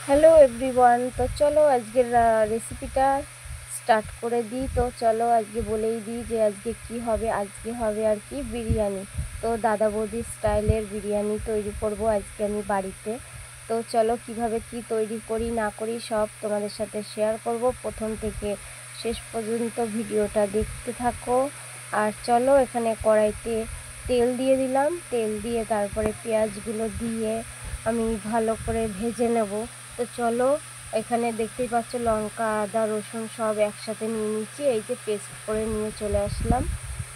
Hello everyone, তো চলো আজকের রেসিপিটা স্টার্ট করে দিই। তো চলো আজকে বলেই দিই যে আজকে কি হবে। আজকে হবে আর কি বিরিয়ানি। তো দাদা বৌদির স্টাইলের বিরিয়ানি তৈরি করব আজকে আমি বাড়িতে। তো চলো কিভাবে কি তৈরি করি না করি সব তোমাদের সাথে শেয়ার করব। প্রথম থেকে শেষ পর্যন্ত ভিডিওটা দেখতে থাকো। আর চলো এখানে কড়াইতে তেল দিয়ে দিলাম। তেল দিয়ে তারপরে পেঁয়াজগুলো দিয়ে আমি ভালো করে ভেজে নেব। তো চলো এখানে দেখতেই পাচ্ছ লঙ্কা আদা রসুন সব একসাথে নিয়ে নিচ্ছি, এই যে পেস্ট করে নিয়ে চলে আসলাম।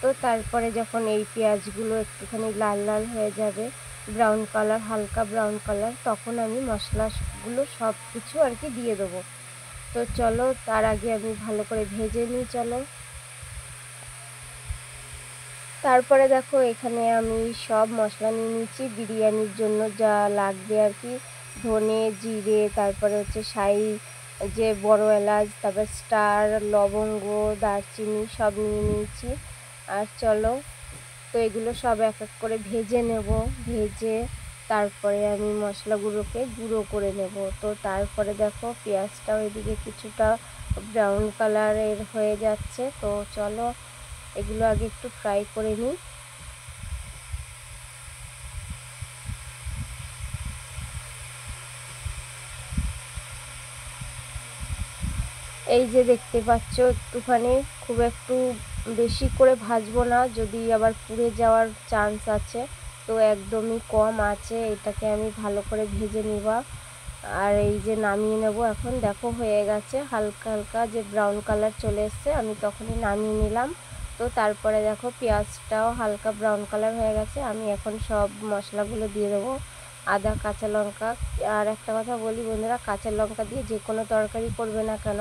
তো তারপরে যখন এই পেঁয়াজগুলো একটুখানি লাল লাল হয়ে যাবে, ব্রাউন কালার, হালকা ব্রাউন কালার, তখন আমি মশলাগুলো সব কিছু আর কি দিয়ে দেবো। তো চলো তার আগে আমি ভালো করে ভেজে নিই। চলো তারপরে দেখো এখানে আমি সব মশলা নিয়ে নিচ্ছি বিরিয়ানির জন্য যা লাগবে আর কি। ধনে জিরে, তারপরে হচ্ছে শাহি যে বড় এলাচ, তারপর স্টার, লবঙ্গ, দারচিনি সব নিয়ে নিয়েছি। আর চলো তো এগুলো সব এক এক করে ভেজে নেব। ভেজে তারপরে আমি মশলাগুলোকে গুঁড়ো করে নেব। তো তারপরে দেখো পেঁয়াজটাও এদিকে কিছুটা ব্রাউন কালারের হয়ে যাচ্ছে। তো চলো এগুলো আগে একটু ফ্রাই করে নিই। এই যে দেখতে পাচ্ছ একটুখানি, খুব একটু বেশি করে ভাজবো না, যদি আবার পুড়ে যাওয়ার চান্স আছে। তো একদমই কম আছে, এটাকে আমি ভালো করে ভেজে নিবা। আর এই যে নামিয়ে নেব এখন। দেখো হয়ে গেছে, হালকা হালকা যে ব্রাউন কালার চলে এসছে, আমি তখনই নামিয়ে নিলাম। তো তারপরে দেখো পেঁয়াজটাও হালকা ব্রাউন কালার হয়ে গেছে, আমি এখন সব মশলাগুলো দিয়ে দেবো। আদা, কাঁচা লঙ্কা। আর একটা কথা বলি বন্ধুরা, কাঁচা লঙ্কা দিয়ে যে কোনো তরকারি করবে না কেন,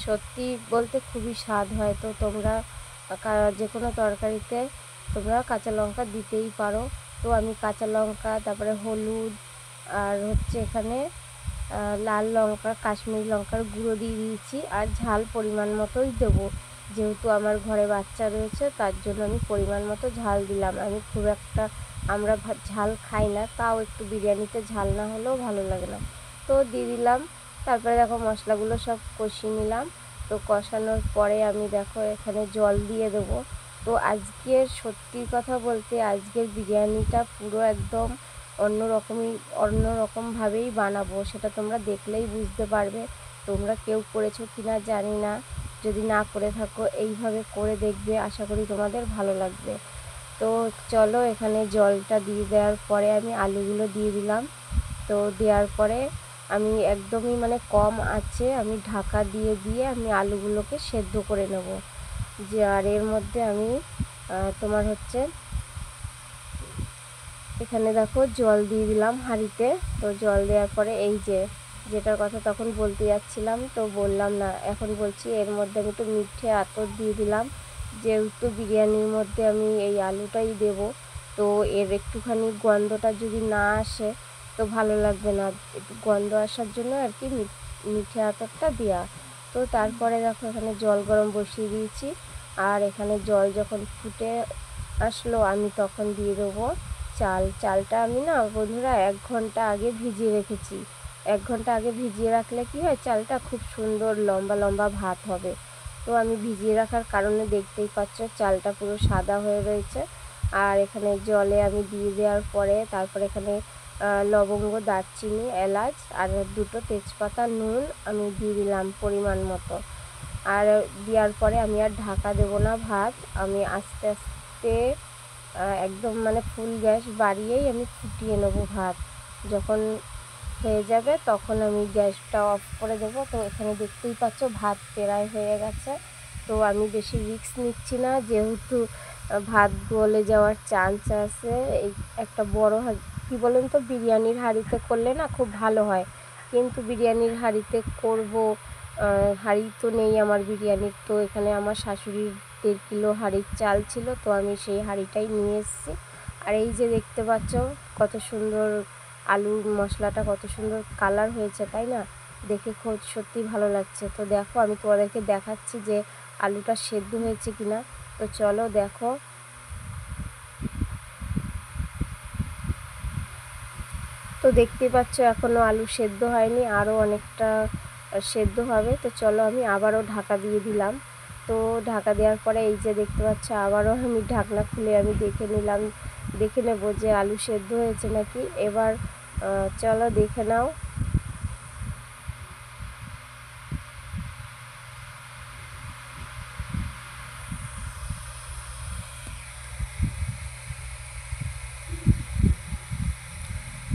সত্যি বলতে খুবই স্বাদ হয়। তো তোমরা যে কোনো তরকারিতে তোমরা কাঁচা লঙ্কা দিতেই পারো। তো আমি কাঁচা লঙ্কা, তারপরে হলুদ, আর হচ্ছে এখানে লাল লঙ্কা, কাশ্মীরি লঙ্কার গুঁড়ো দিয়ে দিয়েছি। আর ঝাল পরিমাণ মতোই দেবো, যেহেতু আমার ঘরে বাচ্চা রয়েছে তার জন্য আমি পরিমাণ মতো ঝাল দিলাম। আমি খুব একটা আমরা ঝাল খাই না, তাও একটু বিরিয়ানিতে ঝাল না হলেও ভালো লাগে না, তো দিয়ে দিলাম। তারপরে দেখো মশলাগুলো সব কষিয়ে নিলাম। তো কষানোর পরে আমি দেখো এখানে জল দিয়ে দেবো। তো আজকের সত্যি কথা বলতে আজকের বিরিয়ানিটা পুরো একদম অন্যরকমভাবেই বানাবো, সেটা তোমরা দেখলেই বুঝতে পারবে। তোমরা কেউ করেছো কি না জানি না, যদি না করে থাকো এইভাবে করে দেখবে, আশা করি তোমাদের ভালো লাগবে। তো চলো এখানে জলটা দিয়ে দেওয়ার পরে আমি আলুগুলো দিয়ে দিলাম। তো দেওয়ার পরে আমি একদমই মানে কম আছে আমি ঢাকা দিয়ে দিয়ে আমি আলুগুলোকে সেদ্ধ করে নেব। যে আর এর মধ্যে আমি তোমার হচ্ছে এখানে দেখো জল দিয়ে দিলাম হাঁড়িতে। তো জল দেওয়ার পরে এই যে যেটার কথা তখন বলতে যাচ্ছিলাম তো বললাম না, এখন বলছি, এর মধ্যে আমি একটু মিঠে আতর দিয়ে দিলাম, যেহেতু বিরিয়ানির মধ্যে আমি এই আলুটাই দেব। তো এর একটুখানি গন্ধটা যদি না আসে তো ভালো লাগবে না, একটু গন্ধ আসার জন্য আর কি মিঠে আতরটা দেওয়া। তো তারপরে দেখো এখানে জল গরম বসিয়ে দিয়েছি। আর এখানে জল যখন ফুটে আসলো আমি তখন দিয়ে দেবো চালটা আমি না বন্ধুরা 1 ঘন্টা আগে ভিজিয়ে রেখেছি। 1 ঘন্টা আগে ভিজিয়ে রাখলে কি হয়, চালটা খুব সুন্দর লম্বা লম্বা ভাত হবে। তো আমি ভিজিয়ে রাখার কারণে দেখতেই পাচ্ছ চালটা পুরো সাদা হয়ে রয়েছে। আর এখানে জলে আমি দিয়ে দেওয়ার পরে তারপরে এখানে লবঙ্গ, দারচিনি, এলাচ আর 2টো তেজপাতা, নুন আমি দিয়ে দিলাম পরিমাণ মতো। আর দেওয়ার পরে আমি আর ঢাকা দেবো না ভাত, আমি আস্তে আস্তে একদম মানে ফুল গ্যাস বাড়িয়েই আমি ফুটিয়ে নেবো ভাত। যখন হয়ে যাবে তখন আমি গ্যাসটা অফ করে দেবো। তো এখানে দেখতেই পাচ্ছ ভাত প্রায় হয়ে গেছে। তো আমি বেশি রিস্ক নিচ্ছি না, যেহেতু ভাত গলে যাওয়ার চান্স আছে। এই একটা বড় কী বলুন তো, বিরিয়ানির হাঁড়িতে করলে না খুব ভালো হয়, কিন্তু বিরিয়ানির হাঁড়িতে করব, হাঁড়ি তো নেই আমার বিরিয়ানির। তো এখানে আমার শাশুড়ির 1.5 কিলো হাঁড়ির চাল ছিল, তো আমি সেই হাঁড়িটাই নিয়ে এসেছি। আর এই যে দেখতে পাচ্ছ কত সুন্দর আলুর মশলাটা, কত সুন্দর কালার হয়েছে তাই না, দেখে খুব সত্যি ভালো লাগছে। তো দেখো আমি তোমাদেরকে দেখাচ্ছি যে আলুটা সেদ্ধ হয়েছে কিনা। তো চলো দেখো। তো দেখতেই পাচ্ছ এখনও আলু সেদ্ধ হয়নি, আরও অনেকটা সেদ্ধ হবে। তো চলো আমি আবারও ঢাকা দিয়ে দিলাম। তো ঢাকা দেওয়ার পরে এই যে দেখতে পাচ্ছ আবারও আমি ঢাকনা খুলে আমি দেখে নেব যে আলু সেদ্ধ হয়েছে নাকি। এবার চলো দেখে নাও।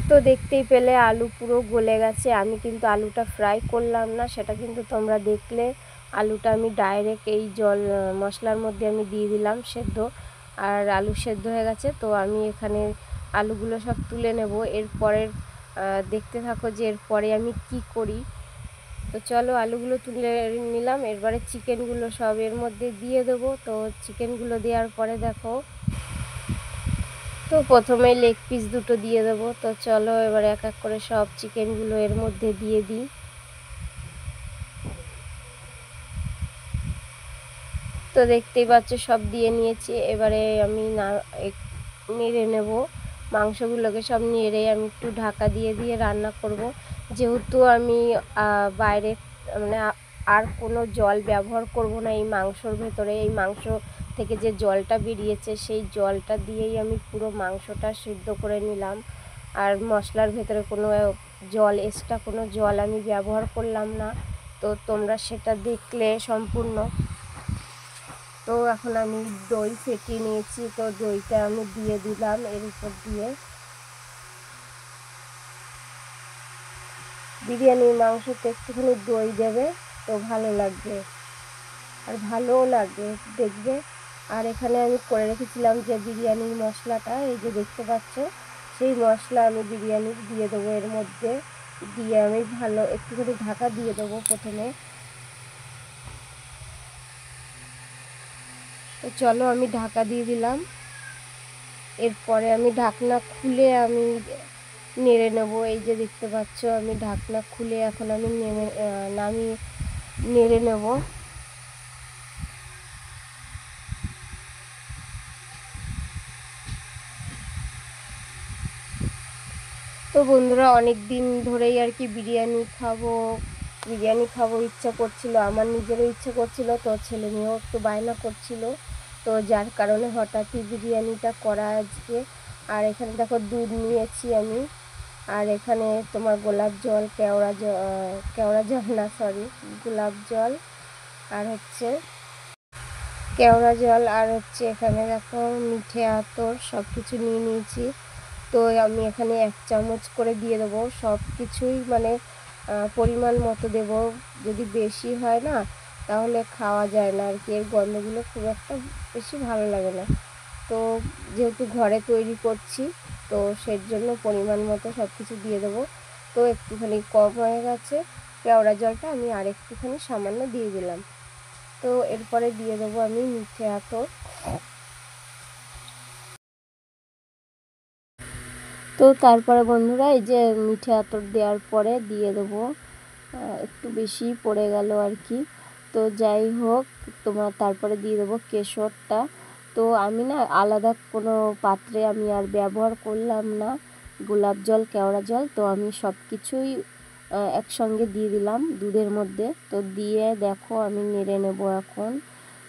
তো দেখতেই পেলে আলু পুরো গলে গেছে। আমি কিন্তু আলুটা ফ্রাই করলাম না, সেটা কিন্তু তোমরা দেখলে। আলুটা আমি ডাইরেক্ট এই মশলার মধ্যে আমি দিয়ে দিলাম সেদ্ধ, আর আলু সেদ্ধ হয়ে গেছে। তো আমি এখানে আলুগুলো সব তুলে নেব। এরপরের দেখতে থাকো যে এরপরে আমি কি করি। তো চলো আলুগুলো তুলে নিলাম, এরপরে চিকেনগুলো সব এর মধ্যে দিয়ে দেবো। তো চিকেনগুলো দেওয়ার পরে দেখো, তো প্রথমে লেগ পিস দুটো দিয়ে দেবো। তো চলো এবার এক এক করে সব চিকেনগুলো এর মধ্যে দিয়ে দিই। তো দেখতেই পাচ্ছ সব দিয়ে নিয়েছি। এবারে আমি নেড়ে নেব মাংসগুলোকে, সব নেড়ে আমি একটু ঢাকা দিয়ে দিয়ে রান্না করব। যেহেতু আমি বাইরে মানে আর কোনো জল ব্যবহার করব না এই মাংসর ভেতরে। এই মাংস থেকে যে জলটা বেরিয়েছে সেই জলটা দিয়েই আমি পুরো মাংসটা সিদ্ধ করে নিলাম। আর মশলার ভেতরে কোনো জল, এক্সট্রা কোনো জল আমি ব্যবহার করলাম না। তো তোমরা সেটা দেখলে সম্পূর্ণ। তো এখন আমি দই ফেটিয়ে নিয়েছি, তো দইটা আমি দিয়ে দিলাম এর উপর দিয়ে। বিরিয়ানির মাংসতে একটুখানি দই দেবে তো ভালো লাগবে, আর ভালোও লাগবে দেখবে। আর এখানে আমি করে রেখেছিলাম যে বিরিয়ানির মশলাটা, এই যে দেখতে পাচ্ছ, সেই মশলা আমি বিরিয়ানির দিয়ে দেবো এর মধ্যে। দিয়ে আমি ভালো একটুখানি ঢাকা দিয়ে দেবো প্রথমে। তো চলো আমি ঢাকা দিয়ে দিলাম। এরপরে আমি ঢাকনা খুলে আমি নেড়ে নেব। এই যে দেখতে পাচ্ছ আমি ঢাকনা খুলে এখন আমি নামিয়ে নেড়ে নেব। তো বন্ধুরা, অনেক দিন ধরেই আর কি বিরিয়ানি খাবো ইচ্ছা করছিল, আমার নিজেরও ইচ্ছা করছিল। তো ছেলে মেয়েও একটু বায়না করছিল, তো যার কারণে হঠাৎই বিরিয়ানিটা করা আজকে। আর এখানে দেখো দুধ নিয়েছি আমি, আর এখানে তোমার গোলাপ জল, কেওড়া জল না সরি গোলাপ জল, আর হচ্ছে কেওড়া জল, আর হচ্ছে এখানে দেখো মিঠে আতর সব কিছু নিয়ে নিয়েছি। তো আমি এখানে 1 চামচ করে দিয়ে দেবো সব কিছুই, মানে পরিমাণ মতো দেব। যদি বেশি হয় না তাহলে খাওয়া যায় না আর কি, এর গন্ধগুলো খুব একটা বেশি ভালো লাগে না। তো যেহেতু ঘরে তৈরি করছি, তো সেই জন্য পরিমাণ মতো সব কিছু দিয়ে দেবো। তো একটুখানি কম হয়ে গেছে, কেওড়া জলটা আমি আর একটুখানি সামান্য দিয়ে দিলাম। তো এরপরে দিয়ে দেবো আমি মিঠে আতর। তো তারপরে বন্ধুরা, এই যে মিঠে আতর দেওয়ার পরে দিয়ে দেবো, একটু বেশি পড়ে গেল আর কি। তো যাই হোক, তারপরে দিয়ে দেবো কেশরটা। তো আমি না আলাদা কোনো পাত্রে আমি আর ব্যবহার করলাম না গোলাপ জল, কেওড়া জল। তো আমি সব কিছুই একসঙ্গে দিয়ে দিলাম দুধের মধ্যে। তো দিয়ে দেখো আমি নেড়ে নেব এখন।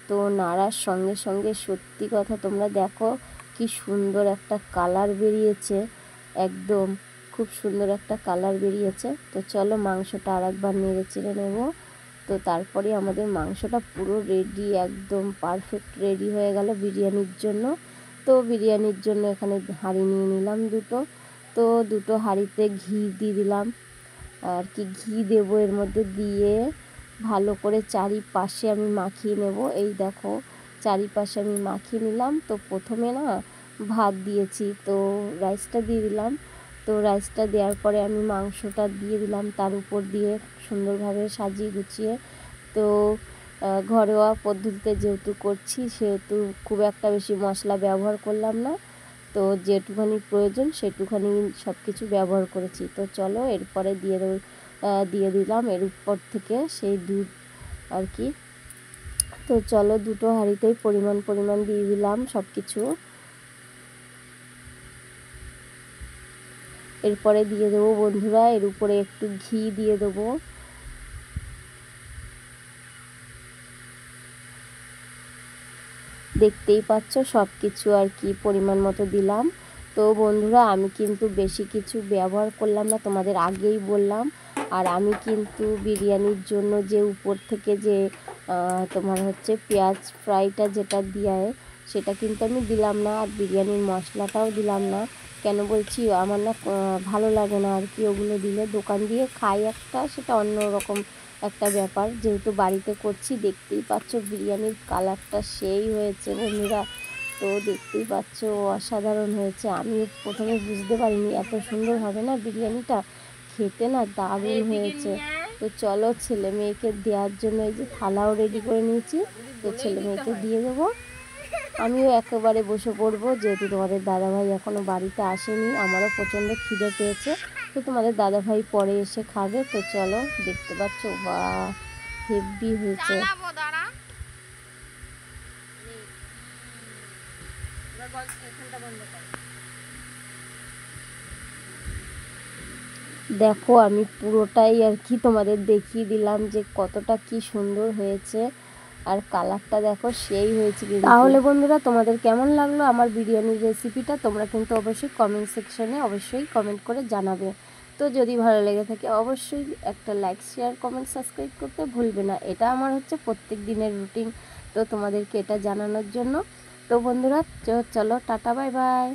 তো নাড়ার সঙ্গে সঙ্গে সত্যি কথা তোমরা দেখো কি সুন্দর একটা কালার বেরিয়েছে, একদম খুব সুন্দর একটা কালার বেরিয়েছে। তো চলো মাংসটা আর একবার নেড়ে চেড়ে নেব। তো তারপরে আমাদের মাংসটা পুরো রেডি, একদম পারফেক্ট রেডি হয়ে গেল বিরিয়ানির জন্য। তো বিরিয়ানির জন্য এখানে হাঁড়ি নিয়ে নিলাম দুটো। তো দুটো হাঁড়িতে ঘি দিয়ে দিলাম আর কি, ঘি দেবো এর মধ্যে। দিয়ে ভালো করে চারিপাশে আমি মাখিয়ে নেব। এই দেখো চারিপাশে আমি মাখিয়ে নিলাম। তো প্রথমে না ভাত দিয়েছি, তো রাইসটা দিয়ে দিলাম। তো রাইসটা দেওয়ার পরে আমি মাংসটা দিয়ে দিলাম তার উপর দিয়ে সুন্দরভাবে সাজিয়ে গুছিয়ে। তো ঘরোয়া পদ্ধতিতে যেহেতু করছি সেহেতু খুব একটা বেশি মশলা ব্যবহার করলাম না। তো যেটুখানি প্রয়োজন সেটুখানি সব কিছু ব্যবহার করেছি। তো চলো এরপরে দিয়ে দিলাম এর উপর থেকে সেই দুধ আর কি। তো চলো দুটো হাঁড়িতেই পরিমাণ দিয়ে দিলাম সব কিছু। এরপরে দিয়ে দেবো বন্ধুরা এর উপরে একটু ঘি দিয়ে দেবো। দেখতেই পাচ্ছ সব কিছু আর কি পরিমাণ মতো দিলাম। তো বন্ধুরা আমি কিন্তু বেশি কিছু ব্যবহার করলাম না, তোমাদের আগেই বললাম। আর আমি কিন্তু বিরিয়ানির জন্য যে উপর থেকে যে তোমার হচ্ছে পেঁয়াজ ফ্রাইটা যেটা দেয় সেটা কিন্তু আমি দিলাম না, আর বিরিয়ানির মশলাটাও দিলাম না। কেন বলছি, আমার না ভালো লাগে না আর কি ওগুলো দিলে। দোকান দিয়ে খাই একটা, সেটা অন্য রকম একটা ব্যাপার। যেহেতু বাড়িতে করছি, দেখতেই পাচ্ছ বিরিয়ানির কালারটা সেই হয়েছে বন্ধুরা। তো দেখতেই পাচ্ছ অসাধারণ হয়েছে। আমি প্রথমে বুঝতে পারিনি এত সুন্দর হবে না বিরিয়ানিটা, খেতে না দারুণ হয়েছে। তো চলো ছেলে মেয়েকে দেওয়ার জন্য এই যে থালাও রেডি করে নিয়েছি, তো ছেলে মেয়েকে দিয়ে দেবো। আমিও একেবারে বসে পড়বো, যেহেতু তোমাদের দাদাভাই এখনও বাড়িতে আসেনি। আমারও প্রচণ্ড খিদে পেয়েছে, তো তোমাদের দাদাভাই পরে এসে খাবে। তো চলো, দেখতে পাচ্ছ বা হেভি হয়েছে। দেখো আমি পুরোটাই আর কি তোমাদের দেখিয়ে দিলাম যে কতটা কি সুন্দর হয়েছে, আর কালারটা দেখো সেই হয়েছে। তাহলে বন্ধুরা তোমাদের কেমন লাগলো আমার বিরিয়ানির রেসিপিটা, তোমরা কিন্তু অবশ্যই কমেন্ট সেকশনে অবশ্যই কমেন্ট করে জানাবে। তো যদি ভালো লেগে থাকে অবশ্যই একটা লাইক, শেয়ার, কমেন্ট, সাবস্ক্রাইব করতে ভুলবে না। এটা আমার হচ্ছে প্রত্যেক দিনের রুটিন, তো তোমাদেরকে এটা জানানোর জন্য। তো বন্ধুরা চলো টাটা, বাই বাই।